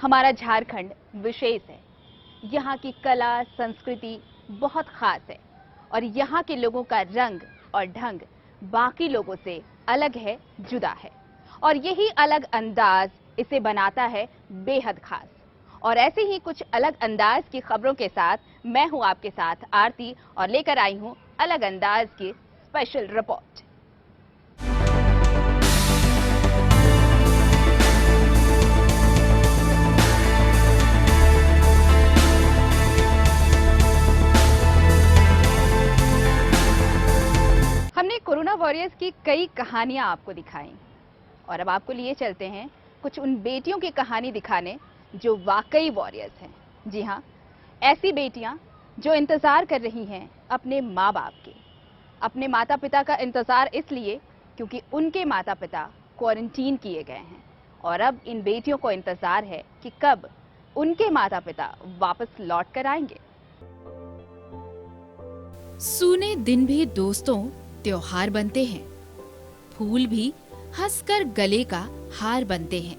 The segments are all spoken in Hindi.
हमारा झारखंड विशेष है। यहाँ की कला संस्कृति बहुत खास है और यहाँ के लोगों का रंग और ढंग बाकी लोगों से अलग है, जुदा है और यही अलग अंदाज इसे बनाता है बेहद खास। और ऐसे ही कुछ अलग अंदाज की खबरों के साथ मैं हूं आपके साथ आरती और लेकर आई हूं अलग अंदाज की स्पेशल रिपोर्ट। हमने कोरोना वॉरियर्स की कई कहानियां आपको दिखाई और अब आपको लिए चलते हैं कुछ उन बेटियों की कहानी दिखाने जो वाकई वॉरियर्स हैं। जी हाँ, ऐसी बेटियां जो इंतजार कर रही हैं अपने माँ बाप के। अपने माता पिता का इंतजार इसलिए क्योंकि उनके माता पिता क्वारंटीन किए गए हैं और अब इन बेटियों को इंतजार है कि कब उनके माता पिता वापस लौट कर आएंगे। सूने दिन भी दोस्तों त्योहार बनते हैं, फूल भी हंसकर गले का हार बनते हैं,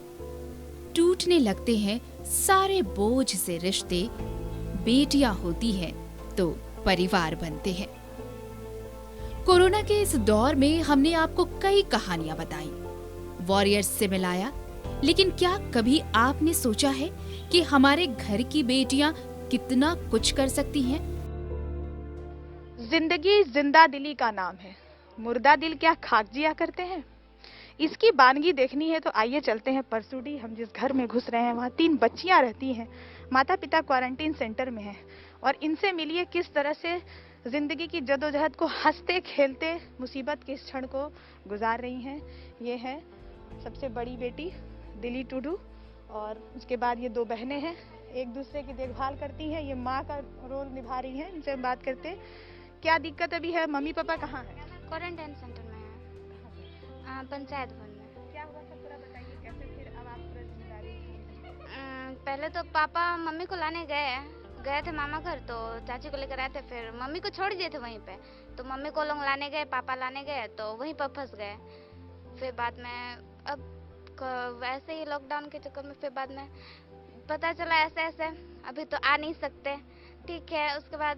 टूटने लगते हैं सारे बोझ से रिश्ते, बेटियां होती हैं तो परिवार बनते हैं। कोरोना के इस दौर में हमने आपको कई कहानियां बताई, वॉरियर्स से मिलाया, लेकिन क्या कभी आपने सोचा है कि हमारे घर की बेटियां कितना कुछ कर सकती हैं? जिंदगी जिंदा दिली का नाम है, मुर्दा दिल क्या खाक जिया करते हैं। इसकी बानगी देखनी है तो आइए चलते हैं परसूडी। हम जिस घर में घुस रहे हैं वहाँ 3 बच्चियां रहती हैं, माता पिता क्वारंटीन सेंटर में हैं और इनसे मिलिए किस तरह से जिंदगी की जदोजहद को हंसते खेलते मुसीबत के इस क्षण को गुजार रही हैं। ये है सबसे बड़ी बेटी दिली टुडू और उसके बाद ये 2 बहनें हैं, एक दूसरे की देखभाल करती हैं, ये माँ का रोल निभा रही हैं। इनसे हम बात करते हैं, क्या दिक्कत अभी है? मम्मी पापा कहाँ हैं? क्वारंटाइन सेंटर में है, पंचायत भवन में। क्या हुआ सब पूरा बताइए, कैसे फिर अब आप पूरा जिम्मेदारी? पहले तो पापा मम्मी को लाने गए थे मामा घर, तो चाची को लेकर आए थे, फिर मम्मी को छोड़ दिए थे वहीं पे, तो मम्मी को लोग लाने गए, पापा लाने गए तो वहीं पर फंस गए। फिर बाद में अब वैसे ही लॉकडाउन के चक्कर में फिर बाद में पता चला ऐसे ऐसे अभी तो आ नहीं सकते, ठीक है। उसके बाद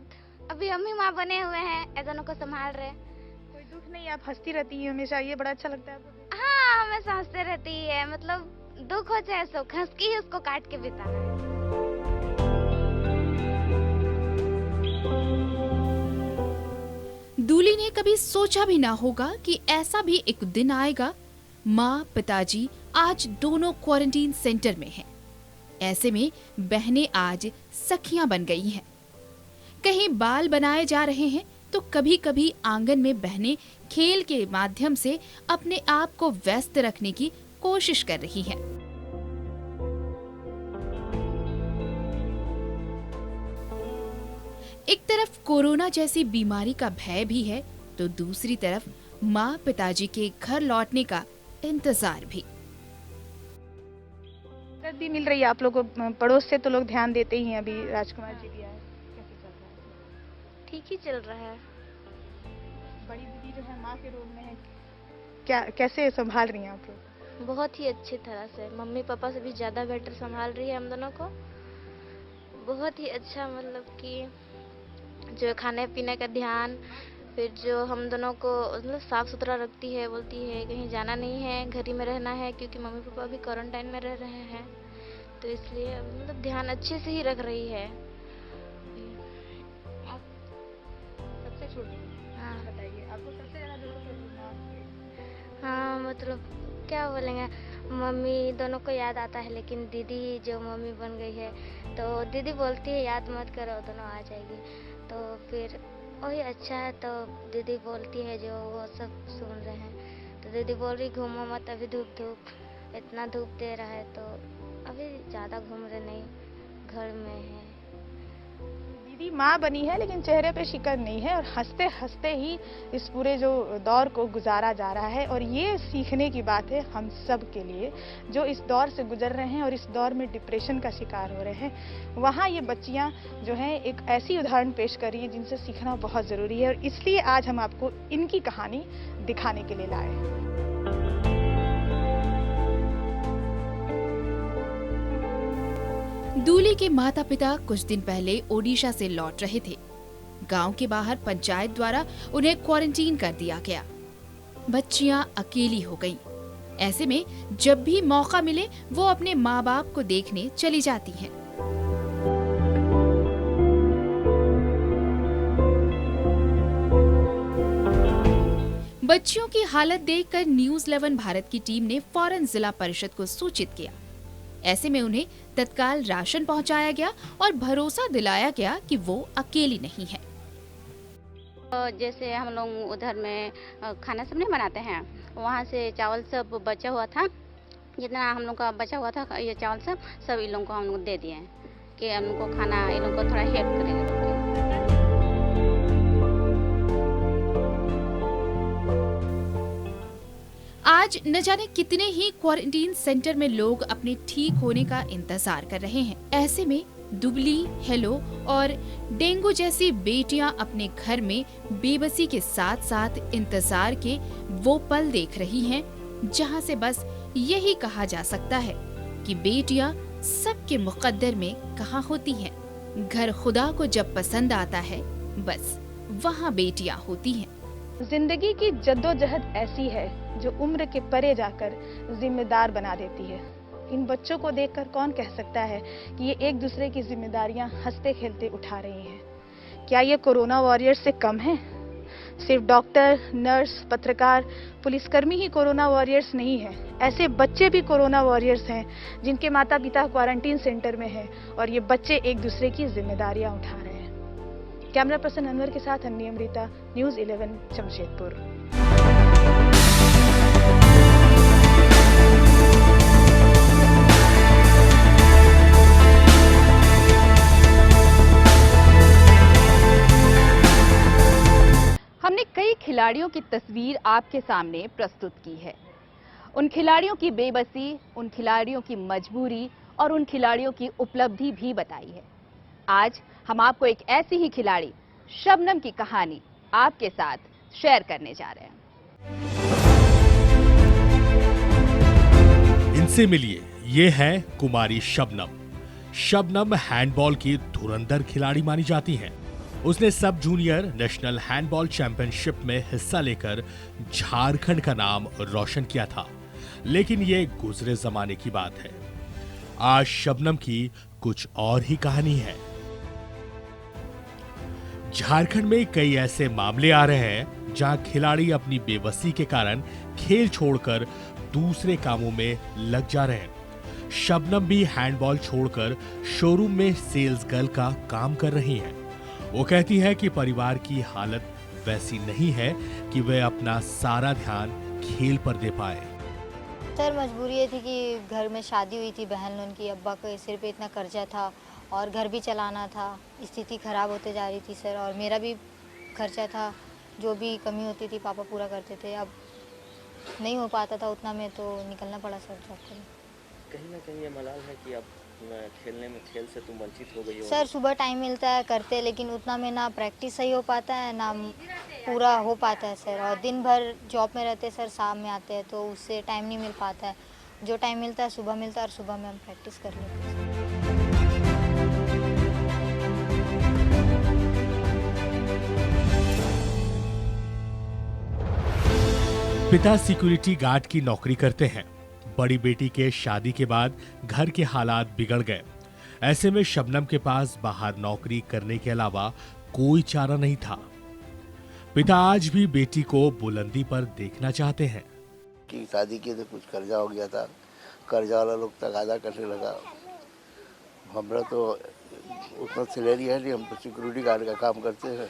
अभी हम ही माँ बने हुए हैं, ऐदनों को संभाल रहे। कोई दुख नहीं, आप हंसती रहती है हमेशा, ये बड़ा अच्छा लगता है आपको? हाँ, हमेशा हंसते रहती है, मतलब दुख हो चाहे सुख, हंस के ही उसको काट के बिताना है। दूली ने कभी सोचा भी ना होगा कि ऐसा भी एक दिन आएगा। माँ पिताजी आज दोनों क्वारंटीन सेंटर में हैं। ऐसे में बहनें आज सखियां बन गई हैं। कहीं बाल बनाए जा रहे हैं तो कभी कभी आंगन में बहनें खेल के माध्यम से अपने आप को व्यस्त रखने की कोशिश कर रही हैं। एक तरफ कोरोना जैसी बीमारी का भय भी है तो दूसरी तरफ माँ पिताजी के घर लौटने का इंतजार भी। मदद भी मिल रही है आप लोगों को, पड़ोस से तो लोग ध्यान देते ही हैं। अभी राजकुमार जी भी आए, कैसे चल रहा है? ठीक ही चल रहा है। बड़ी दीदी जो है माँ के रोल में है, क्या कैसे संभाल रही हैं आप लोग? बहुत ही अच्छी तरह से, मम्मी पापा से भी ज्यादा बेटर संभाल रही है हम दोनों को। बहुत ही अच्छा, मतलब कि जो खाने पीने का ध्यान, फिर जो हम दोनों को मतलब साफ सुथरा रखती है, बोलती है कहीं जाना नहीं है, घर ही में रहना है, क्योंकि मम्मी पापा भी क्वारंटाइन में रह रहे हैं, तो इसलिए मतलब ध्यान अच्छे से ही रख रही है। सबसे छोटी? हाँ बताइए, आपको सबसे ज्यादा जरूरत है? हाँ, मतलब क्या बोलेंगे, मम्मी दोनों को याद आता है, लेकिन दीदी जो मम्मी बन गई है तो दीदी बोलती है याद मत करो, दोनों आ जाएगी, तो फिर वही अच्छा है। तो दीदी बोलती है जो वो सब सुन रहे हैं, तो दीदी बोल रही घूमो मत, अभी धूप इतना धूप दे रहा है, तो अभी ज़्यादा घूम रहे नहीं, घर में है। दीदी माँ बनी है लेकिन चेहरे पे शिकन नहीं है और हंसते हंसते ही इस पूरे जो दौर को गुजारा जा रहा है। और ये सीखने की बात है हम सब के लिए जो इस दौर से गुजर रहे हैं और इस दौर में डिप्रेशन का शिकार हो रहे हैं। वहाँ ये बच्चियाँ जो हैं एक ऐसी उदाहरण पेश कर रही है जिनसे सीखना बहुत ज़रूरी है और इसलिए आज हम आपको इनकी कहानी दिखाने के लिए लाए हैं। दूली के माता पिता कुछ दिन पहले ओडिशा से लौट रहे थे। गांव के बाहर पंचायत द्वारा उन्हें क्वारंटीन कर दिया गया। बच्चियां अकेली हो गईं। ऐसे में जब भी मौका मिले वो अपने माँ बाप को देखने चली जाती हैं। बच्चियों की हालत देखकर न्यूज़ 11 भारत की टीम ने फौरन जिला परिषद को सूचित किया। ऐसे में उन्हें तत्काल राशन पहुंचाया गया और भरोसा दिलाया गया कि वो अकेली नहीं है। जैसे हम लोग उधर में खाना सब नहीं बनाते हैं, वहाँ से चावल सब बचा हुआ था। जितना हम लोग का बचा हुआ था ये चावल सब इन लोगों को हम लोग दे दिए हैं कि हम लोग को खाना इन लोगों को थोड़ा हेल्प करेंगे। आज न जाने कितने ही क्वारंटीन सेंटर में लोग अपने ठीक होने का इंतजार कर रहे हैं। ऐसे में दुबली, हेलो और डेंगू जैसी बेटियां अपने घर में बेबसी के साथ साथ इंतजार के वो पल देख रही हैं, जहां से बस यही कहा जा सकता है कि बेटियां सबके मुकद्दर में कहाँ होती हैं। घर खुदा को जब पसंद आता है बस वहाँ बेटियां होती हैं। जिंदगी की जद्दोजहद ऐसी है जो उम्र के परे जाकर जिम्मेदार बना देती है। इन बच्चों को देखकर कौन कह सकता है कि ये एक दूसरे की जिम्मेदारियां हंसते खेलते उठा रही हैं। क्या ये कोरोना वॉरियर्स से कम है? सिर्फ डॉक्टर, नर्स, पत्रकार, पुलिसकर्मी ही कोरोना वॉरियर्स नहीं है। ऐसे बच्चे भी कोरोना वॉरियर्स हैं जिनके माता पिता क्वारंटीन सेंटर में हैं और ये बच्चे एक दूसरे की जिम्मेदारियां उठा रहे हैं। कैमरा पर्सन अनवर के साथ अन्नी अमृता, न्यूज़ 11 जमशेदपुर। हमने कई खिलाड़ियों की तस्वीर आपके सामने प्रस्तुत की है। उन खिलाड़ियों की बेबसी, उन खिलाड़ियों की मजबूरी और उन खिलाड़ियों की उपलब्धि भी बताई है। आज हम आपको एक ऐसी ही खिलाड़ी शबनम की कहानी आपके साथ शेयर करने जा रहे हैं। इनसे मिलिए, ये है कुमारी शबनम। शबनम हैंडबॉल की धुरंधर खिलाड़ी मानी जाती हैं। उसने सब जूनियर नेशनल हैंडबॉल चैंपियनशिप में हिस्सा लेकर झारखंड का नाम रोशन किया था, लेकिन ये गुजरे जमाने की बात है। आज शबनम की कुछ और ही कहानी है। झारखंड में कई ऐसे मामले आ रहे हैं जहां खिलाड़ी अपनी बेबसी के कारण खेल छोड़कर दूसरे कामों में लग जा रहे हैं। शबनम भी हैंडबॉल छोड़कर शोरूम में सेल्स गर्ल का काम कर रही हैं। वो कहती है कि परिवार की हालत वैसी नहीं है कि वे अपना सारा ध्यान खेल पर दे पाए। सर मजबूरी ये थी कि घर में शादी हुई थी बहन उनकी, अब्बा के सिर पे इतना कर्जा था और घर भी चलाना था। स्थिति खराब होते जा रही थी सर, और मेरा भी खर्चा था, जो भी कमी होती थी पापा पूरा करते थे। अब नहीं हो पाता था उतना में, तो निकलना पड़ा सर जॉब के लिए। कहीं ना कहीं ये मलाल है कि अब खेल से तुम वंचित हो गई हो। सर सुबह टाइम मिलता है करते, लेकिन उतना में ना प्रैक्टिस सही हो पाता है ना पूरा हो पाता है सर। और दिन भर जॉब में रहते सर, शाम में आते हैं तो उससे टाइम नहीं मिल पाता है। जो टाइम मिलता है सुबह मिलता है और सुबह में हम प्रैक्टिस कर लेते हैं। पिता सिक्योरिटी गार्ड की नौकरी करते हैं। बड़ी बेटी के शादी के बाद घर के हालात बिगड़ गए। ऐसे में शबनम के पास बाहर नौकरी करने के अलावा कोई चारा नहीं था। पिता आज भी बेटी को बुलंदी पर देखना चाहते हैं। कि शादी की तो कुछ कर्जा हो गया था, कर्जा वाला लोग तगादा करने लगा। हमारा तो उतना सैलरी है नहीं, हम तो सिक्योरिटी गार्ड का काम करते हैं।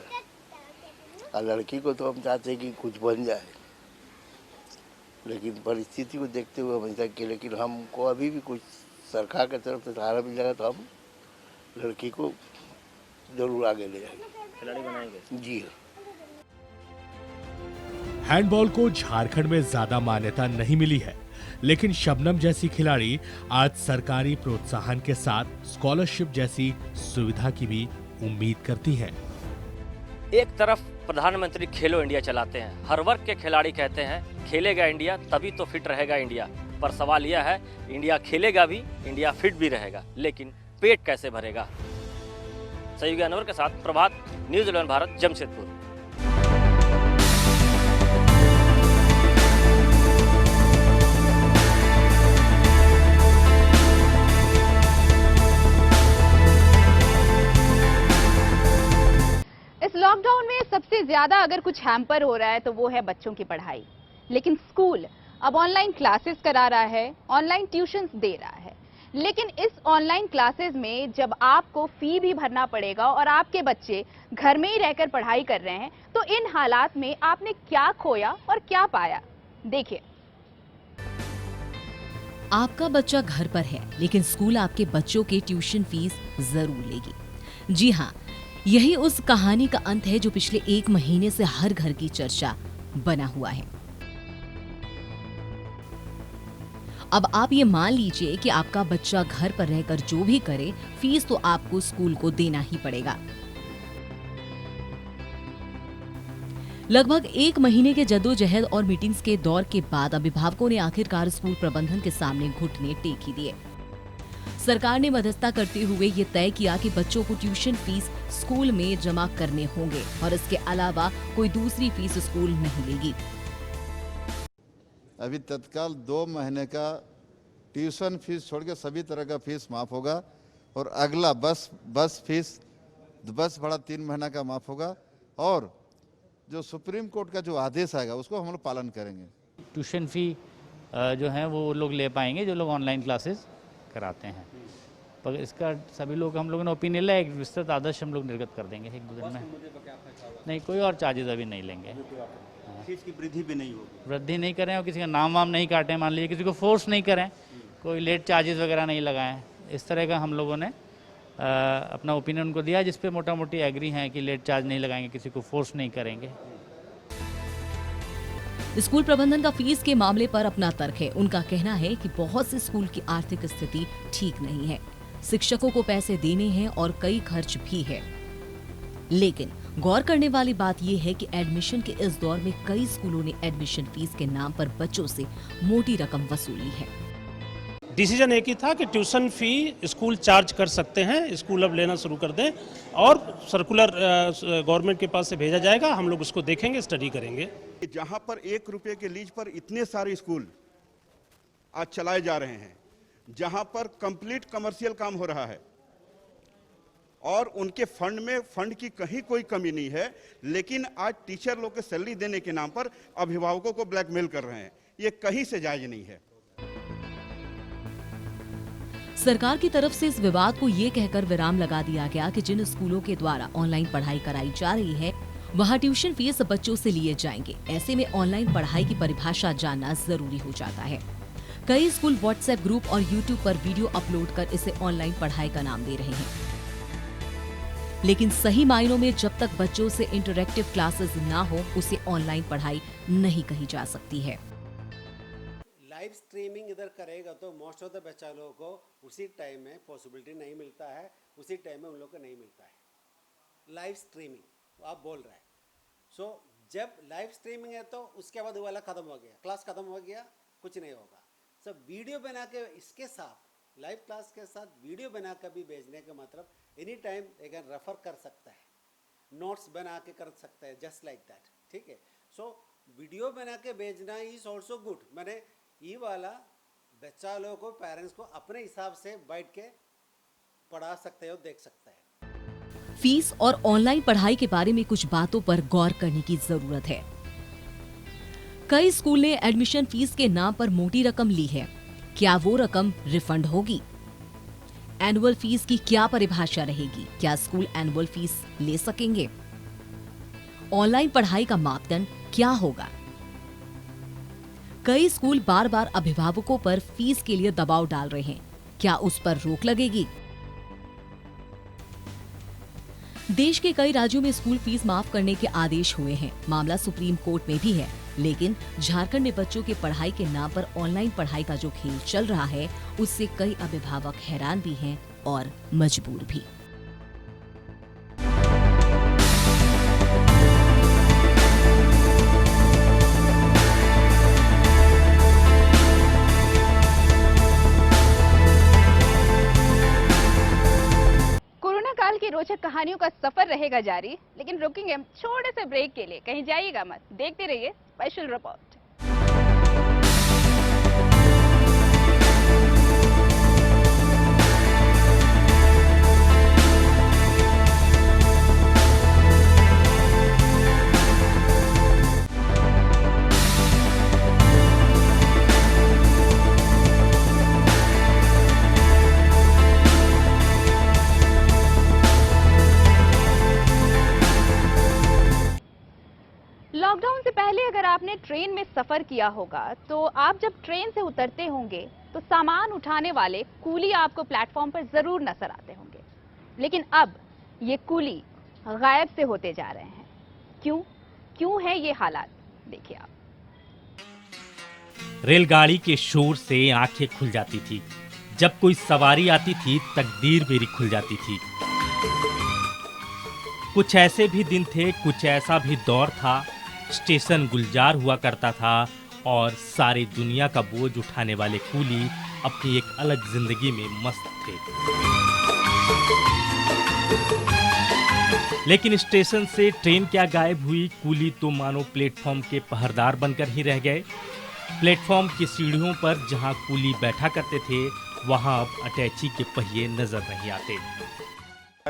और लड़की को तो हम चाहते हैं कि कुछ बन जाए, लेकिन परिस्थिति को देखते हुए हम तक के, लेकिन हमको अभी भी कुछ सरकार की तरफ से सहारा मिल जाएगा तो हम लड़की को जरूर आगे ले जाएंगे, खिलाड़ी बनाएंगे। जी हाँ। हैंडबॉल को झारखंड में ज्यादा मान्यता नहीं मिली है, लेकिन शबनम जैसी खिलाड़ी आज सरकारी प्रोत्साहन के साथ स्कॉलरशिप जैसी सुविधा की भी उम्मीद करती हैं। एक तरफ प्रधानमंत्री खेलो इंडिया चलाते हैं, हर वर्ग के खिलाड़ी कहते हैं खेलेगा इंडिया तभी तो फिट रहेगा इंडिया। पर सवाल यह है, इंडिया खेलेगा भी, इंडिया फिट भी रहेगा, लेकिन पेट कैसे भरेगा। सहयोगी अनवर के साथ प्रभात, न्यूज़ 11 भारत, जमशेदपुर। इस लॉकडाउन में सबसे ज्यादा अगर कुछ हैम्पर हो रहा है तो वो है बच्चों की पढ़ाई। लेकिन स्कूल अब ऑनलाइन क्लासेस करा रहा है, ऑनलाइन ट्यूशंस दे रहा है। लेकिन इस ऑनलाइन क्लासेस में जब आपको फी भी भरना पड़ेगा और आपके बच्चे घर में ही रहकर पढ़ाई कर रहे हैं, तो इन हालात में आपने क्या खोया और क्या पाया, देखिए। आपका बच्चा घर पर है, लेकिन स्कूल आपके बच्चों के ट्यूशन फीस जरूर लेगी। जी हाँ, यही उस कहानी का अंत है जो पिछले 1 महीने से हर घर की चर्चा बना हुआ है। अब आप ये मान लीजिए कि आपका बच्चा घर पर रहकर जो भी करे, फीस तो आपको स्कूल को देना ही पड़ेगा। लगभग 1 महीने के जद्दोजहद और मीटिंग्स के दौर के बाद अभिभावकों ने आखिरकार स्कूल प्रबंधन के सामने घुटने टेक ही दिए। सरकार ने मध्यस्थता करते हुए ये तय किया कि बच्चों को ट्यूशन फीस स्कूल में जमा करने होंगे और इसके अलावा कोई दूसरी फीस स्कूल नहीं लेगी। अभी तत्काल 2 महीने का ट्यूशन फीस छोड़ के सभी तरह का फीस माफ़ होगा और अगला बस फीस, बस भाड़ा 3 महीना का माफ़ होगा और जो सुप्रीम कोर्ट का जो आदेश आएगा उसको हम लोग पालन करेंगे। ट्यूशन फी जो है वो लोग ले पाएंगे जो लोग ऑनलाइन क्लासेस कराते हैं, पर इसका सभी लोग हम लोगों ने ओपिनियन लिया, एक विस्तृत आदर्श हम लोग निर्गत कर देंगे 1-2 दिन में। नहीं, कोई और चार्जेस अभी नहीं लेंगे। फीस की वृद्धि भी नहीं होगी, वृद्धि नहीं करें और किसी का नाम वाम नहीं काटें, मान लीजिए किसी को फोर्स नहीं करें, कोई लेट चार्जेस वगैरह नहीं लगाएं। इस तरह का हम लोगों ने अपना ओपिनियन उनको दिया, जिस पे मोटा मोटी एग्री हैं कि लेट चार्ज नहीं लगाएंगे, किसी को फोर्स नहीं करेंगे। स्कूल प्रबंधन का फीस के मामले पर अपना तर्क है। उनका कहना है कि बहुत से स्कूल की आर्थिक स्थिति ठीक नहीं है, शिक्षकों को पैसे देने हैं और कई खर्च भी है। लेकिन गौर करने वाली बात यह है कि एडमिशन के इस दौर में कई स्कूलों ने एडमिशन फीस के नाम पर बच्चों से मोटी रकम वसूली है। डिसीजन एक ही था कि ट्यूशन फी स्कूल चार्ज कर सकते हैं, स्कूल अब लेना शुरू कर दें और सर्कुलर गवर्नमेंट के पास से भेजा जाएगा, हम लोग उसको देखेंगे, स्टडी करेंगे। जहां पर 1 रुपये के लीज पर इतने सारे स्कूल आज चलाए जा रहे हैं, जहां पर कंप्लीट कमर्शियल काम हो रहा है और उनके फंड की कहीं कोई कमी नहीं है, लेकिन आज टीचर लोग के सैलरी देने के नाम पर अभिभावकों को ब्लैकमेल कर रहे हैं, ये कहीं से जायज नहीं है। सरकार की तरफ से इस विवाद को ये कहकर विराम लगा दिया गया कि जिन स्कूलों के द्वारा ऑनलाइन पढ़ाई कराई जा रही है वहाँ ट्यूशन फीस बच्चों से लिए जाएंगे। ऐसे में ऑनलाइन पढ़ाई की परिभाषा जानना जरूरी हो जाता है। कई स्कूल व्हाट्सएप ग्रुप और यूट्यूब पर वीडियो अपलोड कर इसे ऑनलाइन पढ़ाई का नाम दे रहे हैं, लेकिन सही मायनों में जब तक बच्चों से इंटरैक्टिव क्लासेस ना हो उसे ऑनलाइन पढ़ाई नहीं कही जा सकती है। लाइव स्ट्रीमिंग इधर करेगा तो मोस्ट ऑफ द बच्चा लोगों को उसी टाइम में पॉसिबिलिटी नहीं मिलता है, उसी टाइम में उन लोगों को नहीं मिलता है। लाइव स्ट्रीमिंग आप बोल रहे हैं, सो जब लाइव स्ट्रीमिंग है तो उसके बाद वो वाला खत्म हो गया, क्लास खत्म हो गया, कुछ नहीं होगा। सो वीडियो बना के इसके साथ लाइव क्लास के साथ वीडियो बना कर भी भेजने का मतलब एनी टाइम एक रेफर कर सकता है, नोट्स बना के कर सकता है, जस्ट लाइक दैट, ठीक है। सो वीडियो बना के भेजना इज ऑल्सो गुड। मैंने ये वाला बच्चा लोगों को, पेरेंट्स को अपने हिसाब से बैठ के पढ़ा सकते हो, देख सकते हैं। फीस और ऑनलाइन पढ़ाई के बारे में कुछ बातों पर गौर करने की जरूरत है। कई स्कूल ने एडमिशन फीस के नाम पर मोटी रकम ली है। क्या वो रकम रिफंड होगी? एनुअल फीस की क्या परिभाषा रहेगी? क्या स्कूल एनुअल फीस ले सकेंगे? ऑनलाइन पढ़ाई का मापदंड क्या होगा? कई स्कूल बार बार अभिभावकों पर फीस के लिए दबाव डाल रहे हैं, क्या उस पर रोक लगेगी? देश के कई राज्यों में स्कूल फीस माफ करने के आदेश हुए हैं। मामला सुप्रीम कोर्ट में भी है, लेकिन झारखंड में बच्चों के पढ़ाई के नाम पर ऑनलाइन पढ़ाई का जो खेल चल रहा है उससे कई अभिभावक हैरान भी हैं और मजबूर भी। की रोचक कहानियों का सफर रहेगा जारी, लेकिन रुकेंगे हम छोटे से ब्रेक के लिए। कहीं जाइएगा मत, देखते रहिए स्पेशल रिपोर्ट। लॉकडाउन से पहले अगर आपने ट्रेन में सफर किया होगा तो आप जब ट्रेन से उतरते होंगे तो सामान उठाने वाले कूली आपको प्लेटफॉर्म पर जरूर नजर आते होंगे, लेकिन अब ये कूली गायब से होते जा रहे हैं। क्यों है ये हालात, देखिए आप। रेलगाड़ी के शोर से आंखें खुल जाती थी, जब कोई सवारी आती थी तकदीर मेरी खुल जाती थी। कुछ ऐसे भी दिन थे, कुछ ऐसा भी दौर था, स्टेशन गुलजार हुआ करता था और सारी दुनिया का बोझ उठाने वाले कूली अपनी एक अलग जिंदगी में मस्त थे। लेकिन स्टेशन से ट्रेन क्या गायब हुई, कूली तो मानो प्लेटफॉर्म के पहरेदार बनकर ही रह गए। प्लेटफॉर्म की सीढ़ियों पर जहां कूली बैठा करते थे वहां अब अटैची के पहिए नजर नहीं आते।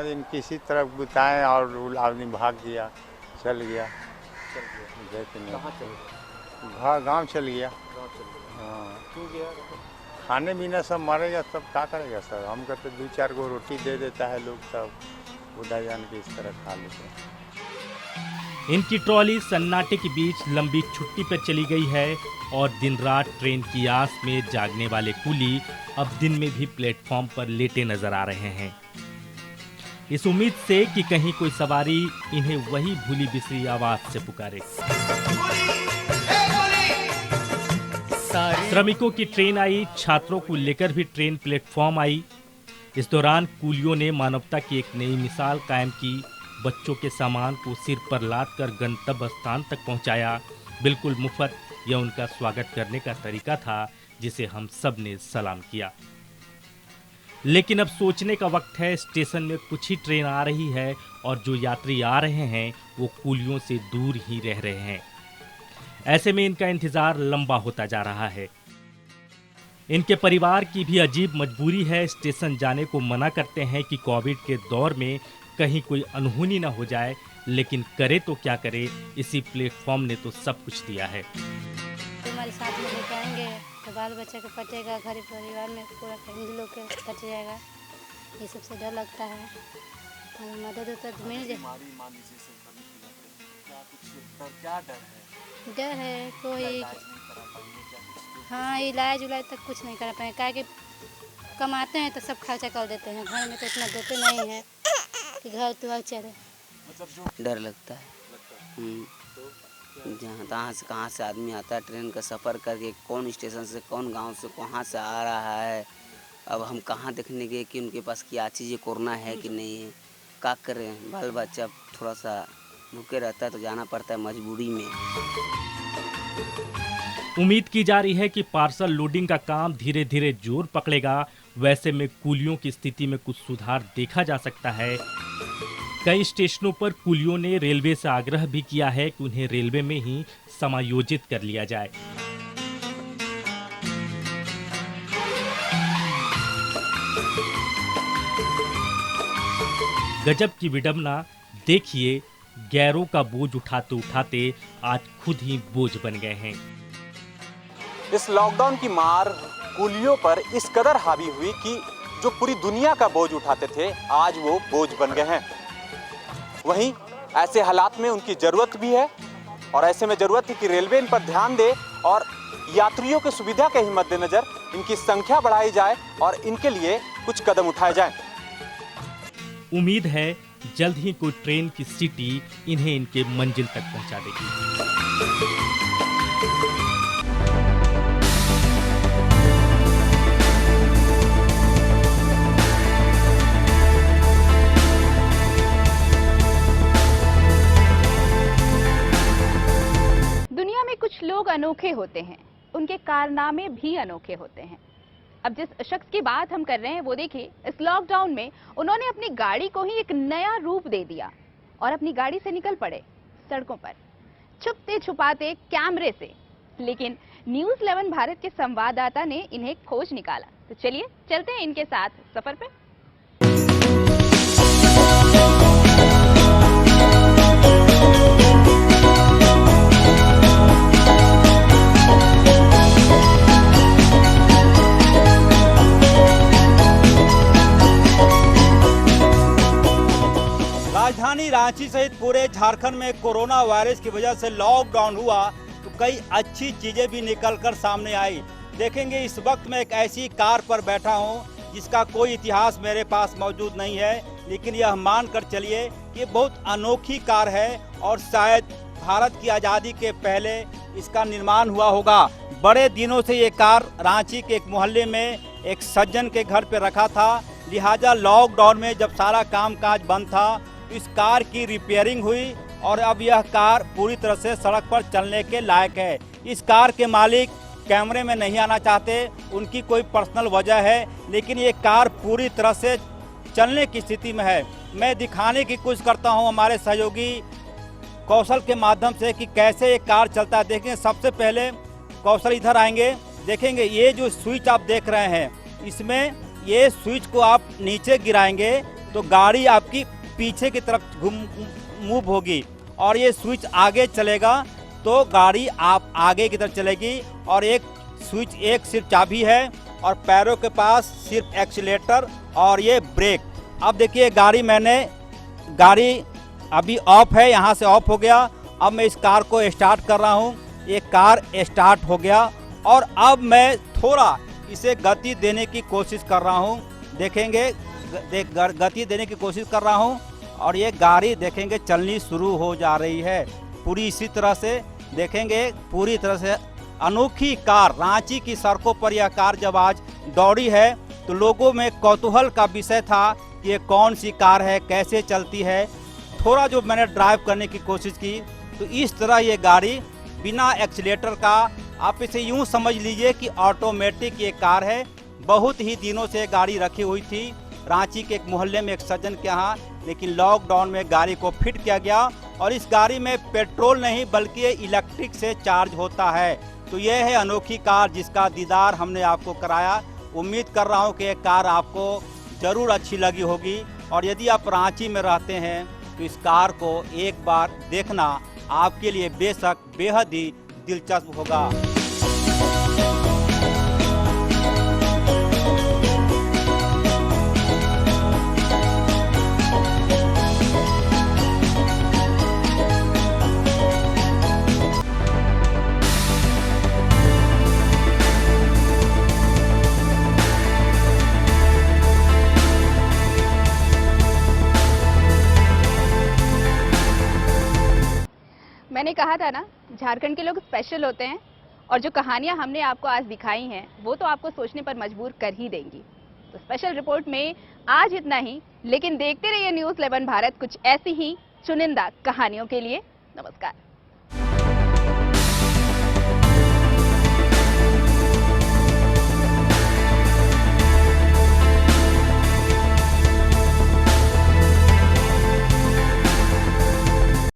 दिन किसी तरफ गुताए और आदमी भाग गया, चल गया। गाँव चल गया। क्यों गया? खाने पीना सब मरेगा, तब क्या करेगा सर? हम कहते 2-4 गो रोटी दे देता है लोग, तब उदा जान के इस तरह खा लेते हैं। इनकी ट्रॉली सन्नाटे के बीच लंबी छुट्टी पर चली गई है और दिन रात ट्रेन की आस में जागने वाले कूली अब दिन में भी प्लेटफॉर्म पर लेटे नजर आ रहे हैं, इस उम्मीद से कि कहीं कोई सवारी इन्हें वही भूली बिसरी आवाज से पुकारे। श्रमिकों की ट्रेन आई, छात्रों को लेकर भी ट्रेन प्लेटफॉर्म आई। इस दौरान कूलियों ने मानवता की एक नई मिसाल कायम की, बच्चों के सामान को सिर पर लादकर गंतव्य स्थान तक पहुंचाया। बिल्कुल मुफ्त यह उनका स्वागत करने का तरीका था, जिसे हम सब ने सलाम किया। लेकिन अब सोचने का वक्त है, स्टेशन में कुछ ही ट्रेन आ रही है और जो यात्री आ रहे हैं वो कूलियों से दूर ही रह रहे हैं। ऐसे में इनका इंतजार लंबा होता जा रहा है। इनके परिवार की भी अजीब मजबूरी है, स्टेशन जाने को मना करते हैं कि कोविड के दौर में कहीं कोई अनहोनी ना हो जाए, लेकिन करे तो क्या करे, इसी प्लेटफॉर्म ने तो सब कुछ दिया है। हमारे साथ में लेके आएंगे तो बाल बच्चे को पटेगा, घर परिवार में पूरा फैमिली लोग के कट जाएगा, ये सबसे डर लगता है। मदद होता तो मिल जाए। डर है कोई, हाँ इलाज उलाज तक कुछ नहीं करा पाए, क्या कि कमाते हैं तो सब खर्चा कर देते हैं, घर में तो इतना देते नहीं है कि घर तो चले। डर लगता है, जहाँ तहाँ से कहाँ से आदमी आता है ट्रेन का सफ़र करके, कौन स्टेशन से कौन गांव से कहाँ से आ रहा है। अब हम कहाँ देखने गए कि उनके पास क्या चीज़ कोरोना है कि नहीं है, क्या करें। बाल बच्चा थोड़ा सा भूखे रहता है तो जाना पड़ता है मजबूरी में। उम्मीद की जा रही है कि पार्सल लोडिंग का काम धीरे धीरे जोर पकड़ेगा। वैसे में कूलियों की स्थिति में कुछ सुधार देखा जा सकता है। कई स्टेशनों पर कूलियों ने रेलवे से आग्रह भी किया है कि उन्हें रेलवे में ही समायोजित कर लिया जाए। गजब की विडंबना, देखिए गैरों का बोझ उठाते उठाते आज खुद ही बोझ बन गए हैं। इस लॉकडाउन की मार कूलियों पर इस कदर हावी हुई कि जो पूरी दुनिया का बोझ उठाते थे आज वो बोझ बन गए हैं। वहीं ऐसे हालात में उनकी जरूरत भी है और ऐसे में जरूरत है कि रेलवे इन पर ध्यान दे और यात्रियों की सुविधा के ही मद्देनजर इनकी संख्या बढ़ाई जाए और इनके लिए कुछ कदम उठाए जाएं। उम्मीद है जल्द ही कोई ट्रेन की सीटी इन्हें इनके मंजिल तक पहुंचा देगी। दुनिया में कुछ लोग अनोखे होते हैं, उनके कारनामे भी अनोखे होते हैं। अब जिस शख्स की बात हम कर रहे हैं वो देखिए, इस लॉकडाउन में उन्होंने अपनी गाड़ी को ही एक नया रूप दे दिया और अपनी गाड़ी से निकल पड़े सड़कों पर, छुपते छुपाते कैमरे से। लेकिन न्यूज़ 11 भारत के संवाददाता ने इन्हें खोज निकाला। तो चलिए चलते हैं इनके साथ सफर पे। राजधानी रांची सहित पूरे झारखंड में कोरोना वायरस की वजह से लॉकडाउन हुआ तो कई अच्छी चीजें भी निकलकर सामने आई। देखेंगे इस वक्त मैं एक ऐसी कार पर बैठा हूं जिसका कोई इतिहास मेरे पास मौजूद नहीं है, लेकिन यह मानकर चलिए कि बहुत अनोखी कार है और शायद भारत की आज़ादी के पहले इसका निर्माण हुआ होगा। बड़े दिनों से ये कार रांची के एक मोहल्ले में एक सज्जन के घर पे रखा था, लिहाजा लॉकडाउन में जब सारा कामकाज बंद था इस कार की रिपेयरिंग हुई और अब यह कार पूरी तरह से सड़क पर चलने के लायक है। इस कार के मालिक कैमरे में नहीं आना चाहते, उनकी कोई पर्सनल वजह है, लेकिन ये कार पूरी तरह से चलने की स्थिति में है। मैं दिखाने की कोशिश करता हूं हमारे सहयोगी कौशल के माध्यम से कि कैसे ये कार चलता है। देखेंगे सबसे पहले कौशल इधर आएंगे, देखेंगे ये जो स्विच आप देख रहे हैं, इसमें ये स्विच को आप नीचे गिराएंगे तो गाड़ी आपकी पीछे की तरफ मूव होगी और ये स्विच आगे चलेगा तो गाड़ी आप आगे की तरफ चलेगी। और एक स्विच, एक सिर्फ चाबी है और पैरों के पास सिर्फ एक्सीलेटर और ये ब्रेक। अब देखिए गाड़ी अभी ऑफ है, यहाँ से ऑफ हो गया। अब मैं इस कार को स्टार्ट कर रहा हूँ, ये कार स्टार्ट हो गया और अब मैं थोड़ा इसे गति देने की कोशिश कर रहा हूँ। देखेंगे गति देने की कोशिश कर रहा हूँ और ये गाड़ी देखेंगे चलनी शुरू हो जा रही है पूरी इसी तरह से। देखेंगे पूरी तरह से अनोखी कार, रांची की सड़कों पर यह कार जब आज दौड़ी है तो लोगों में कौतूहल का विषय था कि ये कौन सी कार है, कैसे चलती है। थोड़ा जो मैंने ड्राइव करने की कोशिश की तो इस तरह ये गाड़ी बिना एक्सीलेटर का, आप इसे यूं समझ लीजिए कि ऑटोमेटिक ये कार है। बहुत ही दिनों से गाड़ी रखी हुई थी रांची के एक मोहल्ले में एक सज्जन के यहाँ, लेकिन लॉकडाउन में गाड़ी को फिट किया गया और इस गाड़ी में पेट्रोल नहीं बल्कि ये इलेक्ट्रिक से चार्ज होता है। तो यह है अनोखी कार जिसका दीदार हमने आपको कराया। उम्मीद कर रहा हूँ कि ये कार आपको ज़रूर अच्छी लगी होगी और यदि आप रांची में रहते हैं तो इस कार को एक बार देखना आपके लिए बेशक बेहद ही दिलचस्प होगा। मैंने कहा था ना, झारखंड के लोग स्पेशल होते हैं और जो कहानियां हमने आपको आज दिखाई हैं वो तो आपको सोचने पर मजबूर कर ही देंगी। तो स्पेशल रिपोर्ट में आज इतना ही, लेकिन देखते रहिए न्यूज़ 11 भारत कुछ ऐसी ही चुनिंदा कहानियों के लिए। नमस्कार।